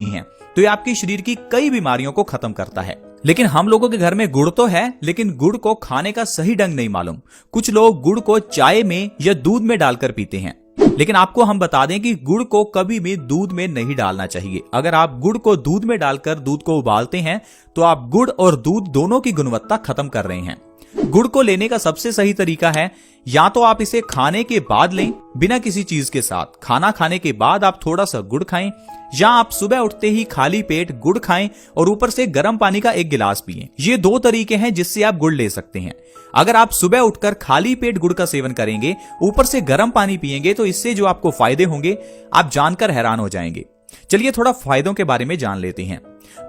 हैं तो ये आपके शरीर की कई बीमारियों को खत्म करता है। लेकिन हम लोगों के घर में गुड़ तो है, लेकिन गुड़ को खाने का सही ढंग नहीं मालूम। कुछ लोग गुड़ को चाय में या दूध में डालकर पीते हैं, लेकिन आपको हम बता दें कि गुड़ को कभी भी दूध में नहीं डालना चाहिए। अगर आप गुड़ को दूध में डालकर दूध को उबालते हैं तो आप गुड़ और दूध दोनों की गुणवत्ता खत्म कर रहे हैं। गुड़ को लेने का सबसे सही तरीका है या तो आप इसे खाने के बाद लें बिना किसी चीज के साथ, खाना खाने के बाद आप थोड़ा सा गुड़ खाएं, या आप सुबह उठते ही खाली पेट गुड़ खाएं और ऊपर से गर्म पानी का 1 गिलास पिएं। ये 2 तरीके हैं जिससे आप गुड़ ले सकते हैं। अगर आप सुबह उठकर खाली पेट गुड़ का सेवन करेंगे, ऊपर से गर्म पानी पिएंगे, तो इससे जो आपको फायदे होंगे आप जानकर हैरान हो जाएंगे। चलिए थोड़ा फायदों के बारे में जान लेते हैं।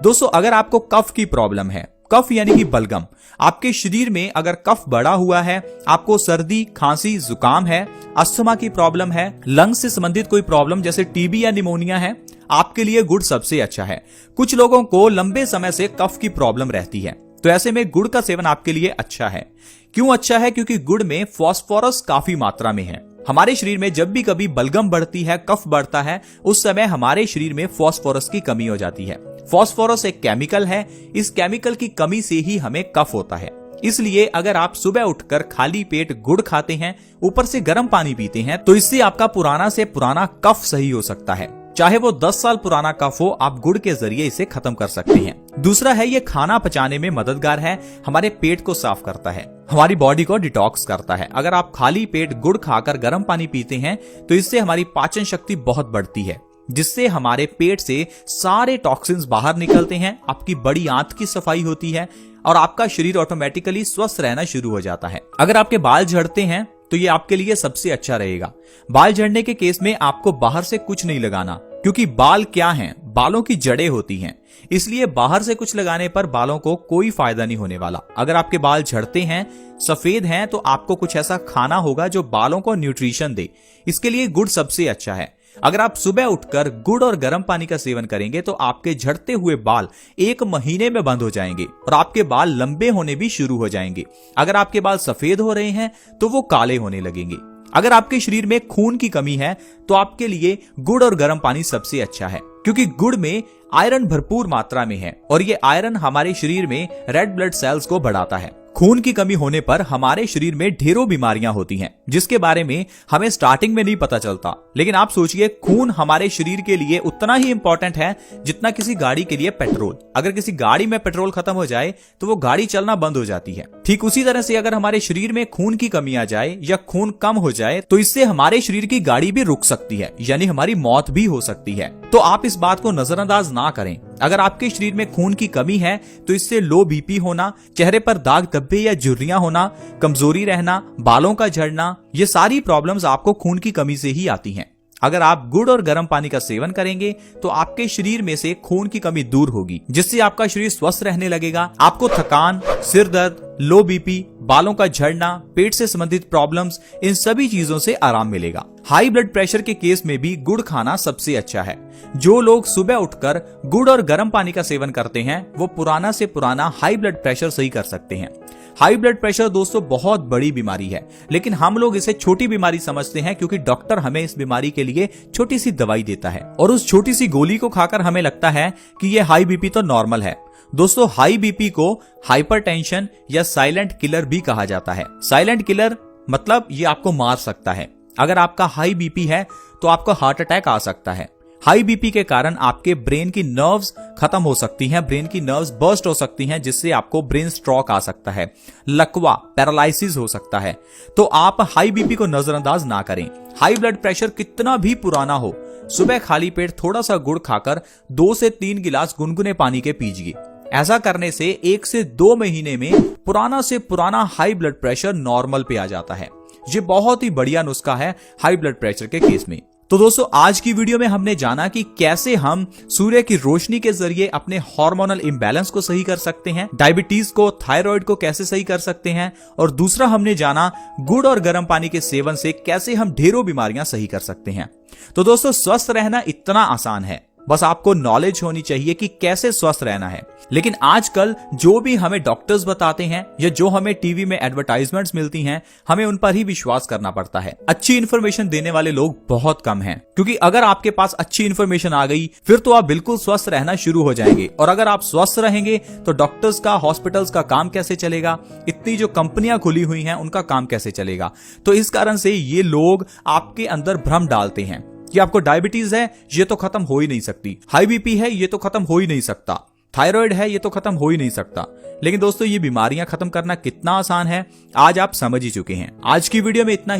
दोस्तों, अगर आपको कफ की प्रॉब्लम है, कफ यानी कि बलगम, आपके शरीर में अगर कफ बढ़ा हुआ है, आपको सर्दी खांसी जुकाम है, अस्थमा की प्रॉब्लम है, लंग्स से संबंधित कोई प्रॉब्लम जैसे टीबी या निमोनिया है, आपके लिए गुड़ सबसे अच्छा है। कुछ लोगों को लंबे समय से कफ की प्रॉब्लम रहती है, तो ऐसे में गुड़ का सेवन आपके लिए अच्छा है। क्यों अच्छा है? क्योंकि गुड़ में फास्फोरस काफी मात्रा में है। हमारे शरीर में जब भी कभी बलगम बढ़ती है, कफ बढ़ता है, उस समय हमारे शरीर में फास्फोरस की कमी हो जाती है। फास्फोरस एक केमिकल है, इस केमिकल की कमी से ही हमें कफ होता है। इसलिए अगर आप सुबह उठकर खाली पेट गुड़ खाते हैं, ऊपर से गर्म पानी पीते हैं, तो इससे आपका पुराना से पुराना कफ सही हो सकता है। चाहे वो 10 साल पुराना कफ हो, आप गुड़ के जरिए इसे खत्म कर सकते हैं। दूसरा है, ये खाना पचाने में मददगार है, हमारे पेट को साफ करता है, हमारी बॉडी को डिटॉक्स करता है। अगर आप खाली पेट गुड़ खाकर गर्म पानी पीते हैं तो इससे हमारी पाचन शक्ति बहुत बढ़ती है, जिससे हमारे पेट से सारे टॉक्सिन्स बाहर निकलते हैं, आपकी बड़ी आंत की सफाई होती है और आपका शरीर ऑटोमेटिकली स्वस्थ रहना शुरू हो जाता है। अगर आपके बाल झड़ते हैं तो ये आपके लिए सबसे अच्छा रहेगा। बाल झड़ने के केस में आपको बाहर से कुछ नहीं लगाना, क्योंकि बाल क्या हैं? बालों की जड़ें होती हैं, इसलिए बाहर से कुछ लगाने पर बालों को कोई फायदा नहीं होने वाला। अगर आपके बाल झड़ते हैं, सफेद हैं, तो आपको कुछ ऐसा खाना होगा जो बालों को न्यूट्रिशन दे। इसके लिए गुड़ सबसे अच्छा है। अगर आप सुबह उठकर गुड़ और गर्म पानी का सेवन करेंगे तो आपके झड़ते हुए बाल 1 महीने में बंद हो जाएंगे और आपके बाल लंबे होने भी शुरू हो जाएंगे। अगर आपके बाल सफेद हो रहे हैं तो वो काले होने लगेंगे। अगर आपके शरीर में खून की कमी है तो आपके लिए गुड़ और गर्म पानी सबसे अच्छा है, क्योंकि गुड़ में आयरन भरपूर मात्रा में है और ये आयरन हमारे शरीर में रेड ब्लड सेल्स को बढ़ाता है। खून की कमी होने पर हमारे शरीर में ढेरों बीमारियां होती हैं, जिसके बारे में हमें स्टार्टिंग में नहीं पता चलता। लेकिन आप सोचिए, खून हमारे शरीर के लिए उतना ही इंपॉर्टेंट है जितना किसी गाड़ी के लिए पेट्रोल। अगर किसी गाड़ी में पेट्रोल खत्म हो जाए तो वो गाड़ी चलना बंद हो जाती है। ठीक उसी तरह से अगर हमारे शरीर में खून की कमी आ जाए या खून कम हो जाए तो इससे हमारे शरीर की गाड़ी भी रुक सकती है, यानी हमारी मौत भी हो सकती है। तो आप इस बात को नजरअंदाज ना करें। अगर आपके शरीर में खून की कमी है तो इससे लो बीपी होना, चेहरे पर दाग धब्बे या झुर्रियां होना, कमजोरी रहना, बालों का झड़ना, ये सारी प्रॉब्लम्स आपको खून की कमी से ही आती हैं। अगर आप गुड़ और गर्म पानी का सेवन करेंगे तो आपके शरीर में से खून की कमी दूर होगी, जिससे आपका शरीर स्वस्थ रहने लगेगा। आपको थकान, सिर दर्द, लो बीपी, बालों का झड़ना, पेट से संबंधित प्रॉब्लम्स, इन सभी चीजों से आराम मिलेगा। हाई ब्लड प्रेशर के केस में भी गुड़ खाना सबसे अच्छा है। जो लोग सुबह उठकर गुड़ और गर्म पानी का सेवन करते हैं वो पुराना से पुराना हाई ब्लड प्रेशर सही कर सकते हैं। हाई ब्लड प्रेशर दोस्तों बहुत बड़ी बीमारी है, लेकिन हम लोग इसे छोटी बीमारी समझते हैं, क्योंकि डॉक्टर हमें इस बीमारी के लिए छोटी सी दवाई देता है और उस छोटी सी गोली को खाकर हमें लगता है कि ये हाई बीपी तो नॉर्मल है। दोस्तों, हाई बीपी को हाइपरटेंशन या साइलेंट किलर भी कहा जाता है। साइलेंट किलर मतलब ये आपको मार सकता है। अगर आपका हाई बीपी है तो आपको हार्ट अटैक आ सकता है। हाई बीपी के कारण आपके ब्रेन की नर्व्स खत्म हो सकती हैं, ब्रेन की नर्व्स बर्स्ट हो सकती हैं, जिससे आपको ब्रेन स्ट्रोक आ सकता है, लकवा, पैरालिसिस हो सकता है। तो आप हाई बीपी को नजरअंदाज ना करें। हाई ब्लड प्रेशर कितना भी पुराना हो, सुबह खाली पेट थोड़ा सा गुड़ खाकर 2 से 3 गिलास गुनगुने पानी के पीजिए। ऐसा करने से 1 से 2 महीने में पुराना से पुराना हाई ब्लड प्रेशर नॉर्मल पे आ जाता है। ये बहुत ही बढ़िया नुस्खा है हाई ब्लड प्रेशर के केस में। तो दोस्तों, आज की वीडियो में हमने जाना कि कैसे हम सूर्य की रोशनी के जरिए अपने हार्मोनल इंबैलेंस को सही कर सकते हैं, डायबिटीज को, थायराइड को कैसे सही कर सकते हैं, और दूसरा हमने जाना गुड़ और गर्म पानी के सेवन से कैसे हम ढेरों बीमारियां सही कर सकते हैं। तो दोस्तों, स्वस्थ रहना इतना आसान है, बस आपको नॉलेज होनी चाहिए कि कैसे स्वस्थ रहना है। लेकिन आजकल जो भी हमें डॉक्टर्स बताते हैं या जो हमें टीवी में एडवर्टाइजमेंट्स मिलती हैं, हमें उन पर ही विश्वास करना पड़ता है। अच्छी इन्फॉर्मेशन देने वाले लोग बहुत कम हैं, क्योंकि अगर आपके पास अच्छी इन्फॉर्मेशन आ गई फिर तो आप बिल्कुल स्वस्थ रहना शुरू हो जाएंगे। और अगर आप स्वस्थ रहेंगे तो डॉक्टर्स का, हॉस्पिटल्स का काम कैसे चलेगा, इतनी जो कंपनियां खुली हुई हैं उनका काम कैसे चलेगा। तो इस कारण से ये लोग आपके अंदर भ्रम डालते हैं कि आपको डायबिटीज है, ये तो खत्म हो ही नहीं सकती, हाई बीपी है, ये तो खत्म हो ही नहीं सकता, थायराइड है, ये तो खत्म हो ही नहीं सकता। लेकिन दोस्तों, ये बीमारियां खत्म करना कितना आसान है आज आप समझ ही चुके हैं। आज की वीडियो में इतना ही।